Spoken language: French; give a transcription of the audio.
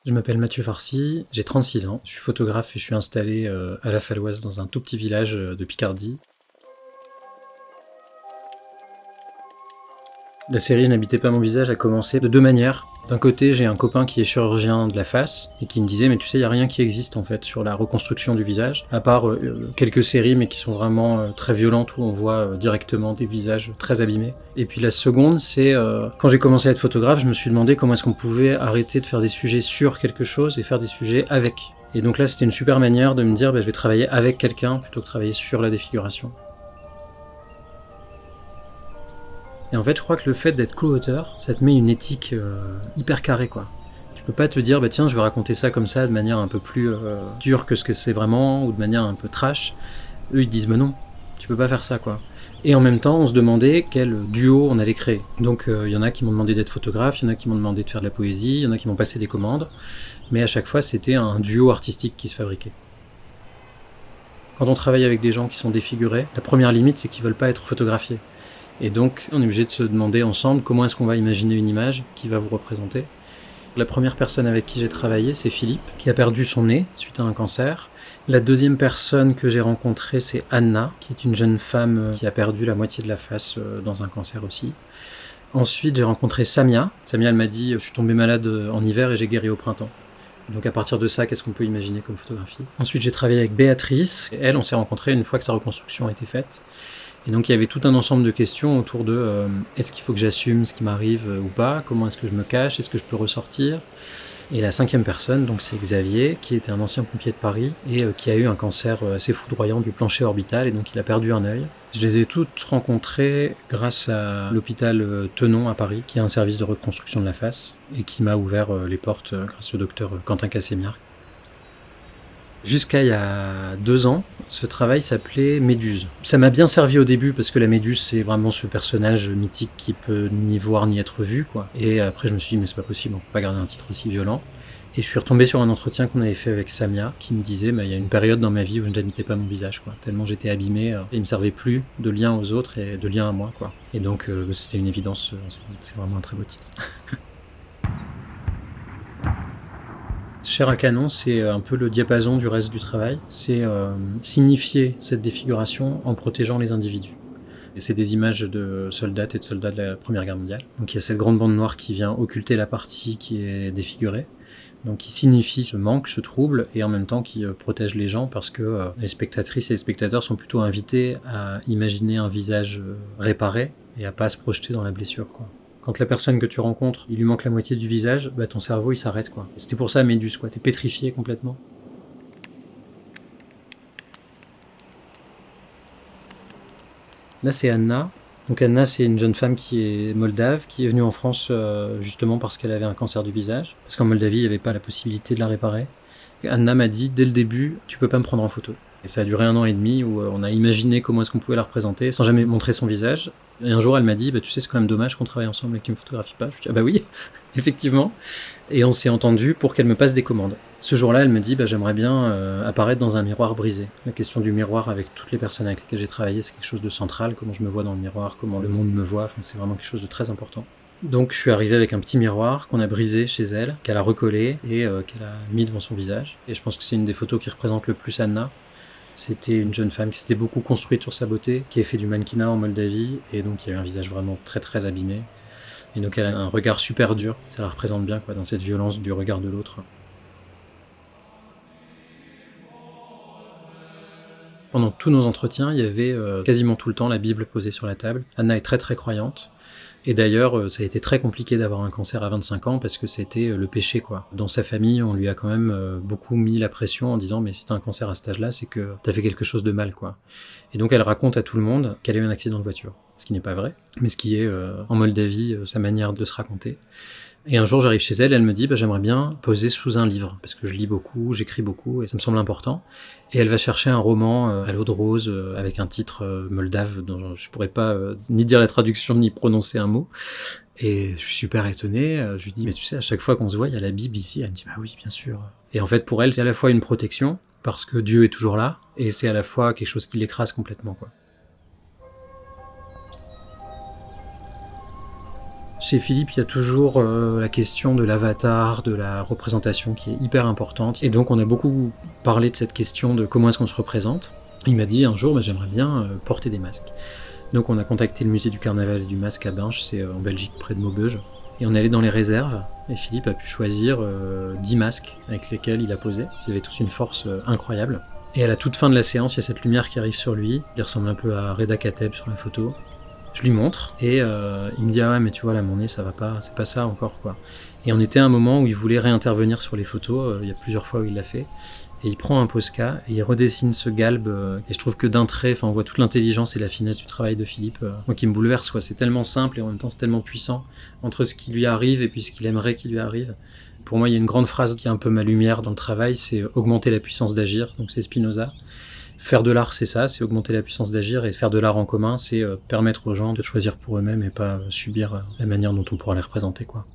Je m'appelle Mathieu Farcy, j'ai 36 ans, je suis photographe et je suis installé à La Falloise dans un tout petit village de Picardie. La série Je n'habitais pas mon visage a commencé de deux manières. D'un côté, j'ai un copain qui est chirurgien de la face et qui me disait « mais tu sais, il n'y a rien qui existe en fait sur la reconstruction du visage, à part quelques séries mais qui sont vraiment très violentes où on voit directement des visages très abîmés. » Et puis la seconde, c'est quand j'ai commencé à être photographe, je me suis demandé comment est-ce qu'on pouvait arrêter de faire des sujets sur quelque chose et faire des sujets avec. Et donc là, c'était une super manière de me dire je vais travailler avec quelqu'un plutôt que travailler sur la défiguration. Et en fait, je crois que le fait d'être co-auteur, ça te met une éthique hyper carrée, quoi. Tu peux pas te dire, tiens, je vais raconter ça comme ça de manière un peu plus dure que ce que c'est vraiment, ou de manière un peu trash. Eux, ils te disent, non, tu peux pas faire ça, quoi. Et en même temps, on se demandait quel duo on allait créer. Donc, il y en a qui m'ont demandé d'être photographe, il y en a qui m'ont demandé de faire de la poésie, il y en a qui m'ont passé des commandes. Mais à chaque fois, c'était un duo artistique qui se fabriquait. Quand on travaille avec des gens qui sont défigurés, la première limite, c'est qu'ils veulent pas être photographiés. Et donc, on est obligé de se demander ensemble comment est-ce qu'on va imaginer une image qui va vous représenter. La première personne avec qui j'ai travaillé, c'est Philippe, qui a perdu son nez suite à un cancer. La deuxième personne que j'ai rencontrée, c'est Anna, qui est une jeune femme qui a perdu la moitié de la face dans un cancer aussi. Ensuite, j'ai rencontré Samia. Samia, elle m'a dit « je suis tombée malade en hiver et j'ai guéri au printemps ». Donc à partir de ça, qu'est-ce qu'on peut imaginer comme photographie ? Ensuite, j'ai travaillé avec Béatrice. Elle, on s'est rencontrés une fois que sa reconstruction a été faite. Et donc il y avait tout un ensemble de questions autour de est-ce qu'il faut que j'assume ce qui m'arrive ou pas ? Comment est-ce que je me cache ? Est-ce que je peux ressortir ? Et la cinquième personne, donc c'est Xavier, qui était un ancien pompier de Paris et qui a eu un cancer assez foudroyant du plancher orbital et donc il a perdu un œil. Je les ai toutes rencontrées grâce à l'hôpital Tenon à Paris, qui a un service de reconstruction de la face et qui m'a ouvert les portes grâce au docteur Quentin Cassémiard. Jusqu'à il y a 2 ans, ce travail s'appelait Méduse. Ça m'a bien servi au début parce que la Méduse, c'est vraiment ce personnage mythique qui peut ni voir ni être vu, quoi. Et après, je me suis dit, mais c'est pas possible, on peut pas garder un titre aussi violent. Et je suis retombé sur un entretien qu'on avait fait avec Samia, qui me disait, il y a une période dans ma vie où je n'habitais pas mon visage, quoi. Tellement j'étais abîmé, et il me servait plus de lien aux autres et de lien à moi, quoi. Et donc, c'était une évidence, c'est vraiment un très beau titre. Chair à canon, c'est un peu le diapason du reste du travail. C'est signifier cette défiguration en protégeant les individus. Et c'est des images de soldats et de soldats de la Première Guerre mondiale. Donc il y a cette grande bande noire qui vient occulter la partie qui est défigurée. Donc qui signifie ce manque, ce trouble, et en même temps qui protège les gens parce que les spectatrices et les spectateurs sont plutôt invités à imaginer un visage réparé et à pas se projeter dans la blessure, quoi. Quand la personne que tu rencontres, il lui manque la moitié du visage, ton cerveau il s'arrête, quoi. C'était pour ça Méduse, quoi. T'es pétrifié complètement. Là c'est Anna. Donc Anna, c'est une jeune femme qui est moldave, qui est venue en France justement parce qu'elle avait un cancer du visage. Parce qu'en Moldavie, il n'y avait pas la possibilité de la réparer. Et Anna m'a dit dès le début, tu peux pas me prendre en photo. Et ça a duré 1 an et demi où on a imaginé comment est-ce qu'on pouvait la représenter sans jamais montrer son visage. Et un jour, elle m'a dit, tu sais, c'est quand même dommage qu'on travaille ensemble et que tu me photographies pas. Je dis, oui, effectivement. Et on s'est entendu pour qu'elle me passe des commandes. Ce jour-là, elle me dit, j'aimerais bien apparaître dans un miroir brisé. La question du miroir avec toutes les personnes avec lesquelles j'ai travaillé, c'est quelque chose de central. Comment je me vois dans le miroir, comment le monde me voit, c'est vraiment quelque chose de très important. Donc je suis arrivé avec un petit miroir qu'on a brisé chez elle, qu'elle a recollé et qu'elle a mis devant son visage. Et je pense que c'est une des photos qui représente le plus Anna. C'était une jeune femme qui s'était beaucoup construite sur sa beauté, qui a fait du mannequinat en Moldavie, et donc qui a eu un visage vraiment très très abîmé. Et donc elle a un regard super dur, ça la représente bien, quoi, dans cette violence du regard de l'autre. Pendant tous nos entretiens, il y avait quasiment tout le temps la Bible posée sur la table. Anna est très très croyante. Et d'ailleurs, ça a été très compliqué d'avoir un cancer à 25 ans parce que c'était le péché, quoi. Dans sa famille, on lui a quand même beaucoup mis la pression en disant « mais si t'as un cancer à cet âge-là, c'est que t'as fait quelque chose de mal, quoi ». Et donc elle raconte à tout le monde qu'elle a eu un accident de voiture. Ce qui n'est pas vrai, mais ce qui est en Moldavie sa manière de se raconter. Et un jour, j'arrive chez elle, elle me dit j'aimerais bien poser sous un livre, parce que je lis beaucoup, j'écris beaucoup, et ça me semble important. Et elle va chercher un roman à l'eau de rose, avec un titre moldave, dont je pourrais pas ni dire la traduction, ni prononcer un mot. Et je suis super étonné, je lui dis mais tu sais, à chaque fois qu'on se voit, il y a la Bible ici. Elle me dit oui, bien sûr. Et en fait, pour elle, c'est à la fois une protection, parce que Dieu est toujours là, et c'est à la fois quelque chose qui l'écrase complètement, quoi. Chez Philippe, il y a toujours la question de l'avatar, de la représentation qui est hyper importante. Et donc on a beaucoup parlé de cette question de comment est-ce qu'on se représente. Il m'a dit un jour, bah, j'aimerais bien porter des masques. Donc on a contacté le musée du carnaval et du masque à Binche, c'est en Belgique près de Maubeuge. Et on est allé dans les réserves, et Philippe a pu choisir 10 masques avec lesquels il a posé. Ils avaient tous une force incroyable. Et à la toute fin de la séance, il y a cette lumière qui arrive sur lui. Il ressemble un peu à Reda Kateb sur la photo. Je lui montre, et il me dit « Ah ouais, mais tu vois, là, mon nez, ça va pas, c'est pas ça encore, quoi. » Et on était à un moment où il voulait réintervenir sur les photos, il y a plusieurs fois où il l'a fait. Et il prend un Posca et il redessine ce galbe. Et je trouve que d'un trait, on voit toute l'intelligence et la finesse du travail de Philippe. Moi qui me bouleverse, quoi. C'est tellement simple et en même temps c'est tellement puissant entre ce qui lui arrive et puis ce qu'il aimerait qu'il lui arrive. Pour moi, il y a une grande phrase qui est un peu ma lumière dans le travail, c'est augmenter la puissance d'agir. Donc c'est Spinoza. Faire de l'art, c'est ça, c'est augmenter la puissance d'agir. Et faire de l'art en commun, c'est permettre aux gens de choisir pour eux-mêmes et pas subir la manière dont on pourra les représenter, quoi.